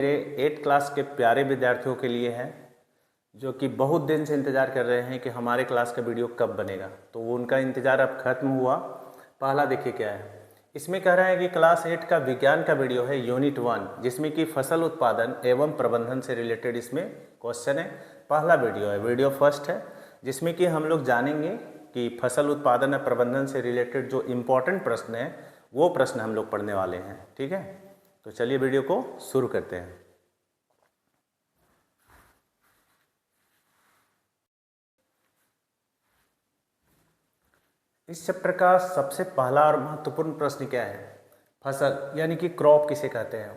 मेरे 8 क्लास के प्यारे विद्यार्थियों के लिए है जो कि बहुत दिन से इंतज़ार कर रहे हैं कि हमारे क्लास का वीडियो कब बनेगा। तो वो उनका इंतज़ार अब खत्म हुआ। पहला देखिए क्या है, इसमें कह रहा है कि क्लास 8 का विज्ञान का वीडियो है यूनिट 1, जिसमें कि फसल उत्पादन एवं प्रबंधन से रिलेटेड इसमें क्वेश्चन है। पहला वीडियो है, वीडियो फर्स्ट है, जिसमें कि हम लोग जानेंगे कि फसल उत्पादन और प्रबंधन से रिलेटेड जो इम्पोर्टेंट प्रश्न है वो प्रश्न हम लोग पढ़ने वाले हैं। ठीक है, तो चलिए वीडियो को शुरू करते हैं। इस चैप्टर का सबसे पहला और महत्वपूर्ण प्रश्न क्या है? फसल यानी कि क्रॉप किसे कहते हैं?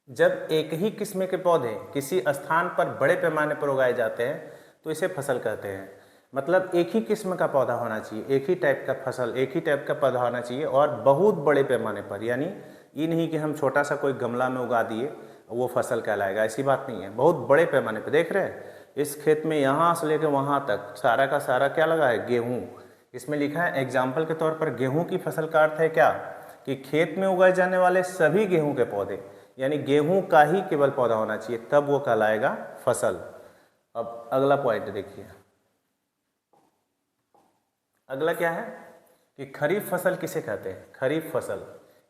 जब एक ही किस्म के पौधे किसी स्थान पर बड़े पैमाने पर उगाए जाते हैं तो इसे फसल कहते हैं। मतलब एक ही किस्म का पौधा होना चाहिए, एक ही टाइप का फसल, एक ही टाइप का पौधा होना चाहिए और बहुत बड़े पैमाने पर। यानी ये नहीं कि हम छोटा सा कोई गमला में उगा दिए वो फसल कहलाएगा, ऐसी बात नहीं है। बहुत बड़े पैमाने पर देख रहे हैं, इस खेत में यहाँ से लेकर वहाँ तक सारा का सारा क्या लगा है? गेहूँ। इसमें लिखा है एग्जाम्पल के तौर पर गेहूँ की फसल का अर्थ है क्या? कि खेत में उगाए जाने वाले सभी गेहूँ के पौधे, यानी गेहूं का ही केवल पौधा होना चाहिए, तब वो कहलाएगा फसल। अब अगला पॉइंट देखिए, अगला क्या है कि खरीफ फसल किसे कहते हैं? खरीफ फसल,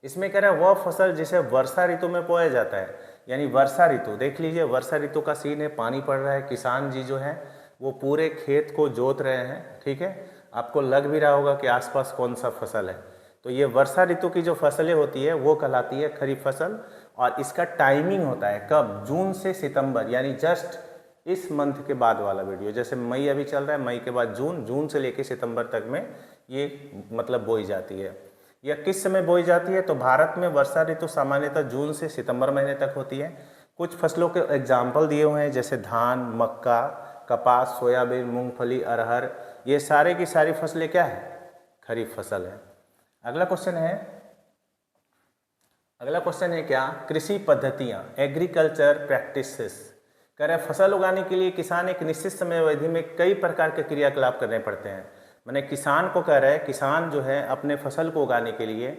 इसमें कह रहा है वह फसल जिसे वर्षा ऋतु में बोया जाता है। यानी वर्षा ऋतु देख लीजिए, वर्षा ऋतु का सीन है, पानी पड़ रहा है, किसान जी जो है वो पूरे खेत को जोत रहे हैं। ठीक है, आपको लग भी रहा होगा कि आसपास कौन सा फसल है। तो ये वर्षा ऋतु की जो फसलें होती है वो कहलाती है खरीफ फसल। और इसका टाइमिंग होता है कब? जून से सितंबर, यानी जस्ट इस मंथ के बाद वाला वीडियो। जैसे मई अभी चल रहा है, मई के बाद जून, जून से लेकर सितंबर तक में ये मतलब बोई जाती है। यह किस समय बोई जाती है? तो भारत में वर्षा ऋतु सामान्यतः जून से सितंबर महीने तक होती है। कुछ फसलों के एग्जाम्पल दिए हुए हैं, जैसे धान, मक्का, कपास, सोयाबीन, मूंगफली, अरहर, ये सारे की सारी फसलें क्या है? खरीफ फसल है। अगला क्वेश्चन है क्या? कृषि पद्धतियाँ, एग्रीकल्चर प्रैक्टिसेस। कह रहे हैं फसल उगाने के लिए किसान एक निश्चित समय अवधि में कई प्रकार के क्रियाकलाप करने पड़ते हैं। मैंने किसान को कह रहा है, किसान जो है अपने फसल को उगाने के लिए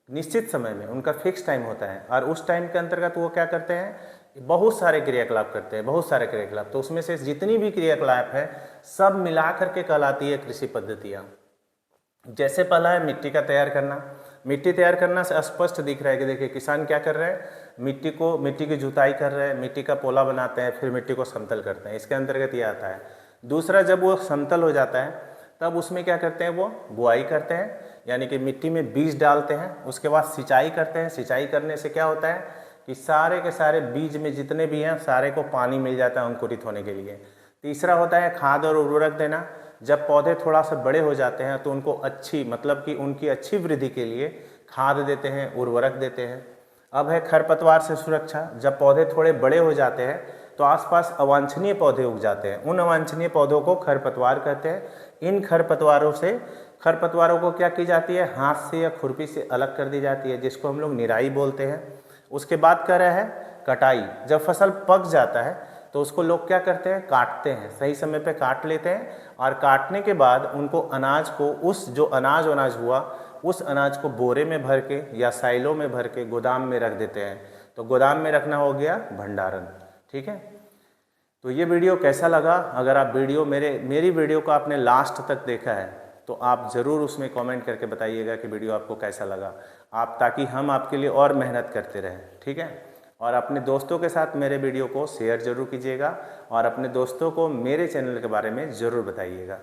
निश्चित समय में उनका फिक्स टाइम होता है और उस टाइम के अंतर्गत वो क्या करते हैं? बहुत सारे क्रियाकलाप करते हैं, बहुत सारे क्रियाकलाप। तो उसमें से जितनी भी क्रियाकलाप है सब मिला करके कहलाती है कृषि पद्धतियाँ। जैसे पहला है मिट्टी का तैयार करना। मिट्टी तैयार करना से स्पष्ट दिख रहा है कि देखिए किसान क्या कर रहे हैं, मिट्टी की जुताई कर रहे हैं, मिट्टी का पोला बनाते हैं, फिर मिट्टी को समतल करते हैं, इसके अंतर्गत ये आता है। दूसरा, जब वो समतल हो जाता है तब उसमें क्या करते हैं? वो बुआई करते हैं, यानी कि मिट्टी में बीज डालते हैं। उसके बाद सिंचाई करते हैं। सिंचाई करने से क्या होता है कि सारे के सारे बीज में जितने भी हैं सारे को पानी मिल जाता है अंकुरित होने के लिए। तीसरा होता है खाद और उर्वरक देना। जब पौधे थोड़ा सा बड़े हो जाते हैं तो उनको अच्छी मतलब कि उनकी अच्छी वृद्धि के लिए खाद देते हैं, उर्वरक देते हैं। अब है खरपतवार से सुरक्षा। जब पौधे थोड़े बड़े हो जाते हैं तो आसपास अवांछनीय पौधे उग जाते हैं, उन अवांछनीय पौधों को खरपतवार कहते हैं। इन खरपतवारों को क्या की जाती है? हाथ से या खुरपी से अलग कर दी जाती है, जिसको हम लोग निराई बोलते हैं। उसके बाद कह रहे हैं कटाई। जब फसल पक जाता है तो उसको लोग क्या करते हैं? काटते हैं, सही समय पे काट लेते हैं और काटने के बाद उनको अनाज को, उस जो अनाज हुआ उस अनाज को बोरे में भर के या साइलों में भर के गोदाम में रख देते हैं। तो गोदाम में रखना हो गया भंडारण। ठीक है, तो ये वीडियो कैसा लगा? अगर आप मेरी वीडियो को आपने लास्ट तक देखा है तो आप ज़रूर उसमें कमेंट करके बताइएगा कि वीडियो आपको कैसा लगा, ताकि हम आपके लिए और मेहनत करते रहें। ठीक है, और अपने दोस्तों के साथ मेरे वीडियो को शेयर ज़रूर कीजिएगा और अपने दोस्तों को मेरे चैनल के बारे में ज़रूर बताइएगा।